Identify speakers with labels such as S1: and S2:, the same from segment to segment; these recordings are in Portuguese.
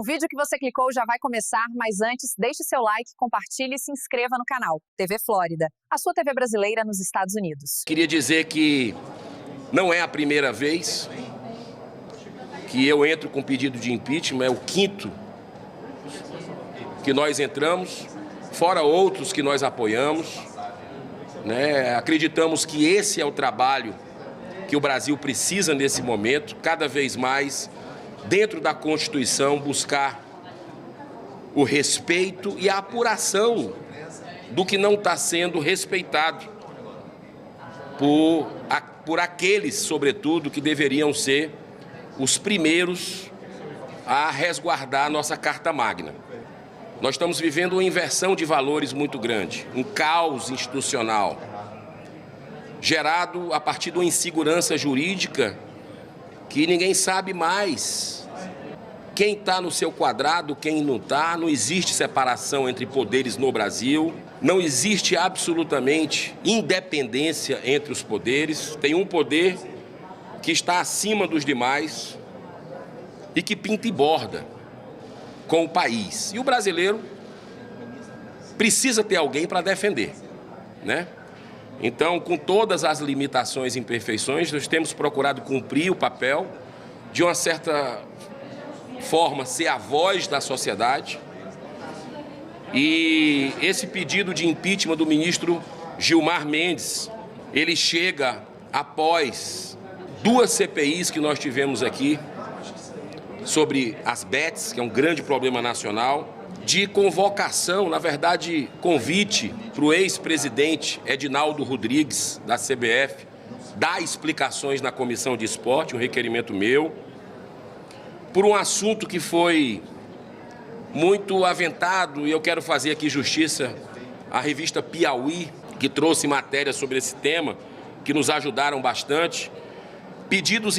S1: O vídeo que você clicou já vai começar, mas antes, deixe seu like, compartilhe e se inscreva no canal TV Flórida, a sua TV brasileira nos Estados Unidos.
S2: Queria dizer que não é a primeira vez que eu entro com pedido de impeachment, é o quinto que nós entramos, fora outros que nós apoiamos, né? Acreditamos que esse é o trabalho que o Brasil precisa nesse momento, cada vez mais, dentro da Constituição, buscar o respeito e a apuração do que não está sendo respeitado por aqueles, sobretudo, que deveriam ser os primeiros a resguardar a nossa Carta Magna. Nós estamos vivendo uma inversão de valores muito grande, um caos institucional, gerado a partir de uma insegurança jurídica que ninguém sabe mais quem está no seu quadrado, quem não está. Não existe separação entre poderes no Brasil, não existe absolutamente independência entre os poderes. Tem um poder que está acima dos demais e que pinta e borda com o país. E o brasileiro precisa ter alguém para defender, né? Então, com todas as limitações e imperfeições, nós temos procurado cumprir o papel, de uma certa forma, ser a voz da sociedade. E esse pedido de impeachment do ministro Gilmar Mendes, ele chega após duas CPIs que nós tivemos aqui, sobre as bets, que é um grande problema nacional, de convocação, na verdade, convite para o ex-presidente Edinaldo Rodrigues, da CBF, dar explicações na Comissão de Esporte, um requerimento meu, por um assunto que foi muito aventado, e eu quero fazer aqui justiça à revista Piauí, que trouxe matéria sobre esse tema, que nos ajudaram bastante, pedidos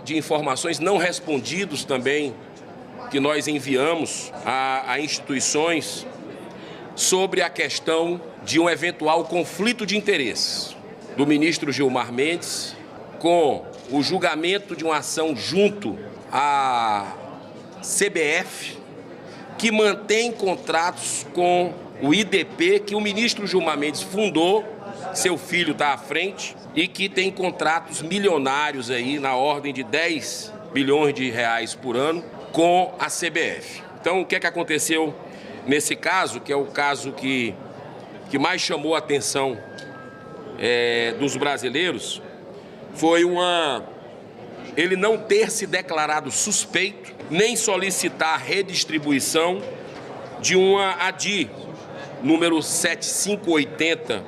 S2: de informações não respondidos também, que nós enviamos a instituições sobre a questão de um eventual conflito de interesses do ministro Gilmar Mendes com o julgamento de uma ação junto à CBF, que mantém contratos com o IDP, que o ministro Gilmar Mendes fundou, seu filho está à frente, e que tem contratos milionários aí, na ordem de 10 bilhões de reais por ano, com a CBF. Então, o que é que aconteceu nesse caso, que é o caso que mais chamou a atenção dos brasileiros, foi ele não ter se declarado suspeito, nem solicitar a redistribuição de uma ADI, número 7580,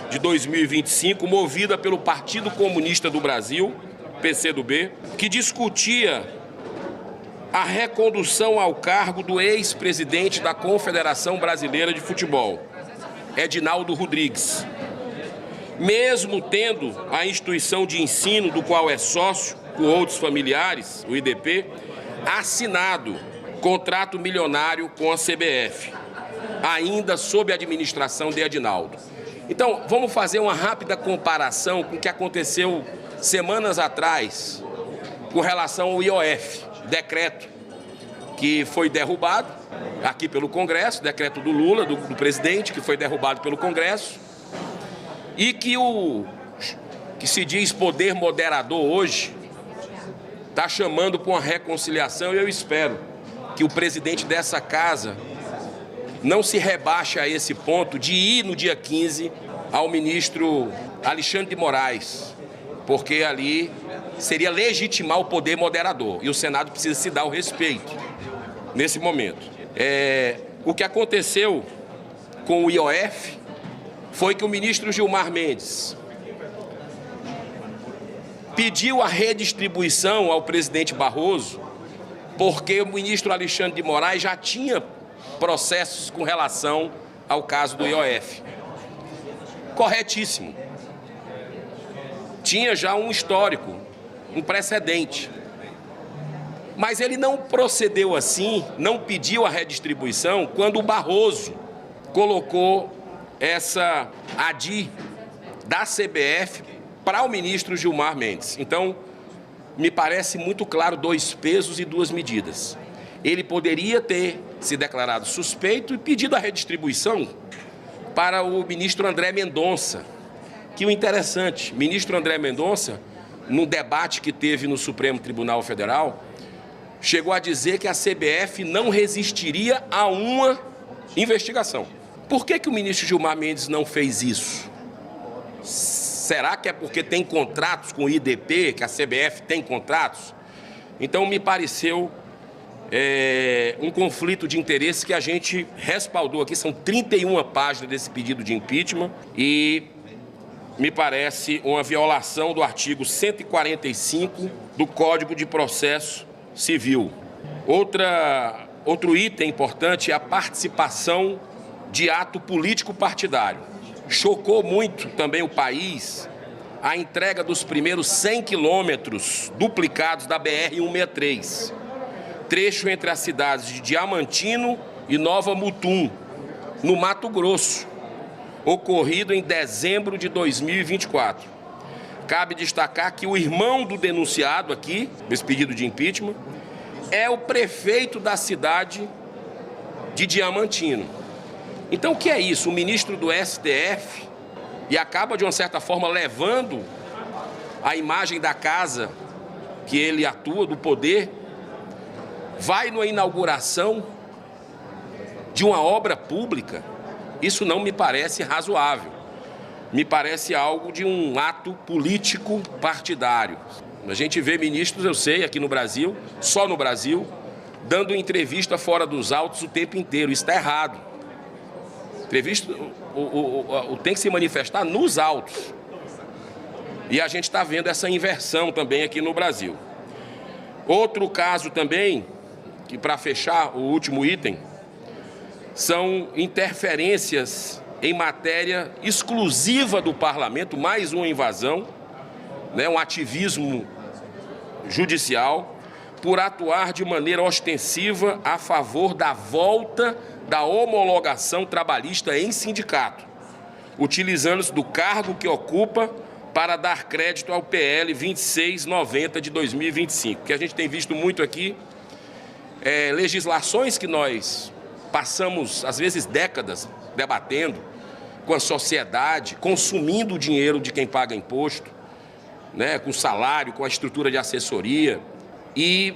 S2: de 2025, movida pelo Partido Comunista do Brasil, PCdoB, que discutia a recondução ao cargo do ex-presidente da Confederação Brasileira de Futebol, Edinaldo Rodrigues. Mesmo tendo a instituição de ensino do qual é sócio, com outros familiares, o IDP, assinado contrato milionário com a CBF, ainda sob a administração de Edinaldo. Então, vamos fazer uma rápida comparação com o que aconteceu semanas atrás com relação ao IOF, decreto que foi derrubado aqui pelo Congresso, decreto do Lula, do presidente, que foi derrubado pelo Congresso, e que que se diz poder moderador hoje está chamando para uma reconciliação, e eu espero que o presidente dessa casa não se rebaixe a esse ponto de ir no dia 15 ao ministro Alexandre de Moraes, porque ali seria legitimar o poder moderador, e o Senado precisa se dar o respeito nesse momento. O que aconteceu com o IOF foi que o ministro Gilmar Mendes pediu a redistribuição ao presidente Barroso, porque o ministro Alexandre de Moraes já tinha processos com relação ao caso do IOF. Corretíssimo. Tinha já um histórico, um precedente. Mas ele não procedeu assim, não pediu a redistribuição, quando o Barroso colocou essa ADI da CBF para o ministro Gilmar Mendes. Então, me parece muito claro dois pesos e duas medidas. ele poderia ter se declarado suspeito e pedido a redistribuição para o ministro André Mendonça. Que o interessante, o ministro André Mendonça, num debate que teve no Supremo Tribunal Federal, chegou a dizer que a CBF não resistiria a uma investigação. Por que o ministro Gilmar Mendes não fez isso? Será que é porque tem contratos com o IDP, que a CBF tem contratos? Então, me pareceu um conflito de interesse que a gente respaldou aqui. São 31 páginas desse pedido de impeachment e me parece uma violação do artigo 145 do Código de Processo Civil. Outro item importante é a participação de ato político partidário. Chocou muito também o país a entrega dos primeiros 100 quilômetros duplicados da BR-163, trecho entre as cidades de Diamantino e Nova Mutum, no Mato Grosso, ocorrido em dezembro de 2024. Cabe destacar que o irmão do denunciado aqui, nesse pedido de impeachment, é o prefeito da cidade de Diamantino. Então, o que é isso? O ministro do STF, e acaba, de uma certa forma, levando a imagem da casa que ele atua, do poder, vai numa inauguração de uma obra pública. Isso não me parece razoável. Me parece algo de um ato político partidário. A gente vê ministros, eu sei, aqui no Brasil, só no Brasil, dando entrevista fora dos autos o tempo inteiro. Isso está errado. Entrevista tem que se manifestar nos autos. E a gente está vendo essa inversão também aqui no Brasil. Outro caso também, que para fechar o último item, são interferências em matéria exclusiva do parlamento, mais uma invasão, né, um ativismo judicial, por atuar de maneira ostensiva a favor da volta da homologação trabalhista em sindicato, utilizando-se do cargo que ocupa para dar crédito ao PL 2690 de 2025. Que a gente tem visto muito aqui, legislações que nós passamos, às vezes, décadas debatendo com a sociedade, consumindo o dinheiro de quem paga imposto, né, com salário, com a estrutura de assessoria, e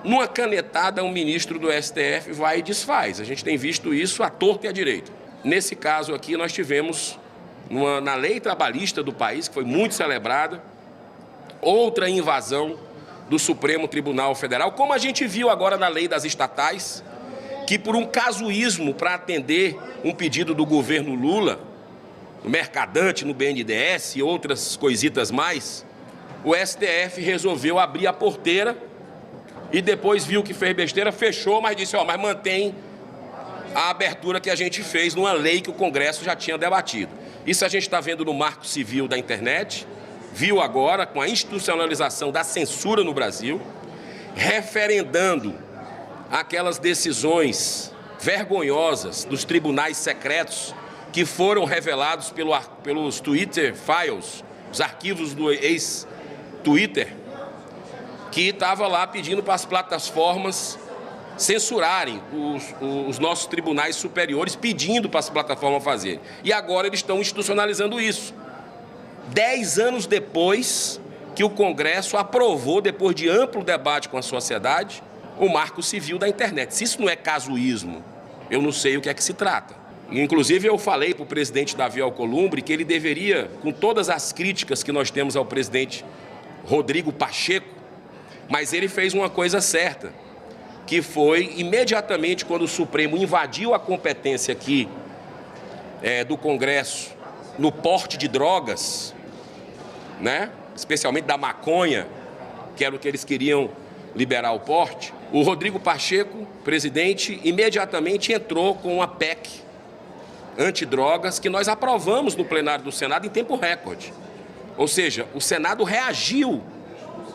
S2: numa canetada um ministro do STF vai e desfaz. A gente tem visto isso à torta e à direita. Nesse caso aqui nós tivemos, na lei trabalhista do país, que foi muito celebrada, outra invasão do Supremo Tribunal Federal, como a gente viu agora na lei das estatais, que por um casuísmo para atender um pedido do governo Lula, no Mercadante, no BNDES e outras coisitas mais, o STF resolveu abrir a porteira e depois viu que fez besteira, fechou, mas disse, mas mantém a abertura que a gente fez numa lei que o Congresso já tinha debatido. Isso a gente está vendo no Marco Civil da internet, viu agora com a institucionalização da censura no Brasil, referendando aquelas decisões vergonhosas dos tribunais secretos que foram revelados pelos Twitter Files, os arquivos do ex-Twitter, que estava lá pedindo para as plataformas censurarem os nossos tribunais superiores, pedindo para as plataformas fazerem. E agora eles estão institucionalizando isso. 10 anos depois que o Congresso aprovou, depois de amplo debate com a sociedade, o Marco Civil da internet. Se isso não é casuísmo, eu não sei o que é que se trata. Inclusive, eu falei para o presidente Davi Alcolumbre que ele deveria, com todas as críticas que nós temos ao presidente Rodrigo Pacheco, mas ele fez uma coisa certa, que foi, imediatamente, quando o Supremo invadiu a competência aqui do Congresso no porte de drogas, né, especialmente da maconha, que era o que eles queriam liberar o porte, o Rodrigo Pacheco, presidente, imediatamente entrou com uma PEC antidrogas que nós aprovamos no plenário do Senado em tempo recorde. Ou seja, o Senado reagiu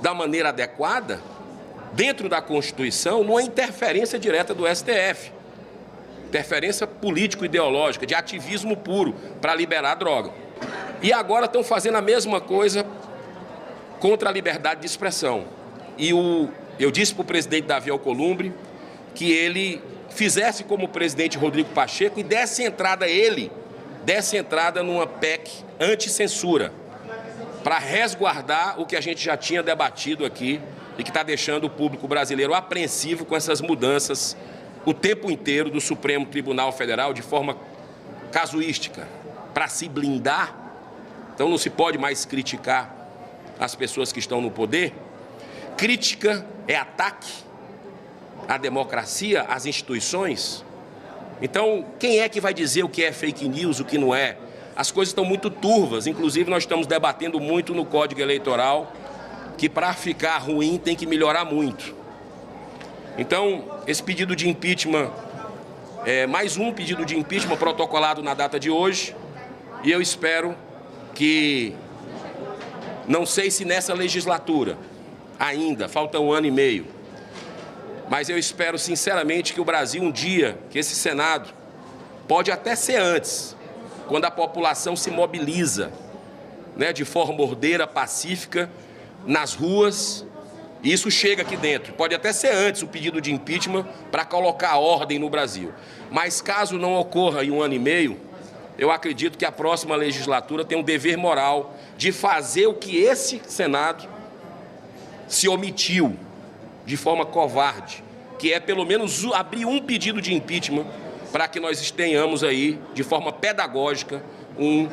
S2: da maneira adequada, dentro da Constituição, numa interferência direta do STF. Interferência político-ideológica, de ativismo puro, para liberar a droga. E agora estão fazendo a mesma coisa contra a liberdade de expressão. E eu disse para o presidente Davi Alcolumbre que ele fizesse como o presidente Rodrigo Pacheco e desse entrada numa PEC anti-censura, para resguardar o que a gente já tinha debatido aqui e que está deixando o público brasileiro apreensivo com essas mudanças o tempo inteiro do Supremo Tribunal Federal de forma casuística, para se blindar. Então não se pode mais criticar as pessoas que estão no poder. Crítica é ataque à democracia, às instituições. Então, quem é que vai dizer o que é fake news, o que não é? As coisas estão muito turvas, inclusive nós estamos debatendo muito no Código Eleitoral, que para ficar ruim tem que melhorar muito. Então, esse pedido de impeachment é mais um pedido de impeachment protocolado na data de hoje, e eu espero que, não sei se nessa legislatura ainda, falta 1 ano e meio, mas eu espero sinceramente que o Brasil um dia, que esse Senado, pode até ser antes, quando a população se mobiliza, né, de forma ordeira, pacífica, nas ruas, e isso chega aqui dentro. Pode até ser antes o pedido de impeachment para colocar ordem no Brasil. Mas caso não ocorra em 1 ano e meio, eu acredito que a próxima legislatura tem um dever moral de fazer o que esse Senado se omitiu de forma covarde, que é pelo menos abrir um pedido de impeachment para que nós tenhamos aí, de forma pedagógica, um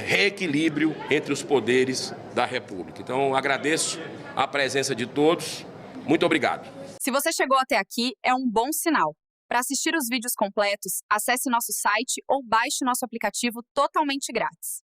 S2: reequilíbrio entre os poderes da República. Então, agradeço a presença de todos. Muito obrigado.
S1: Se você chegou até aqui, é um bom sinal. Para assistir os vídeos completos, acesse nosso site ou baixe nosso aplicativo totalmente grátis.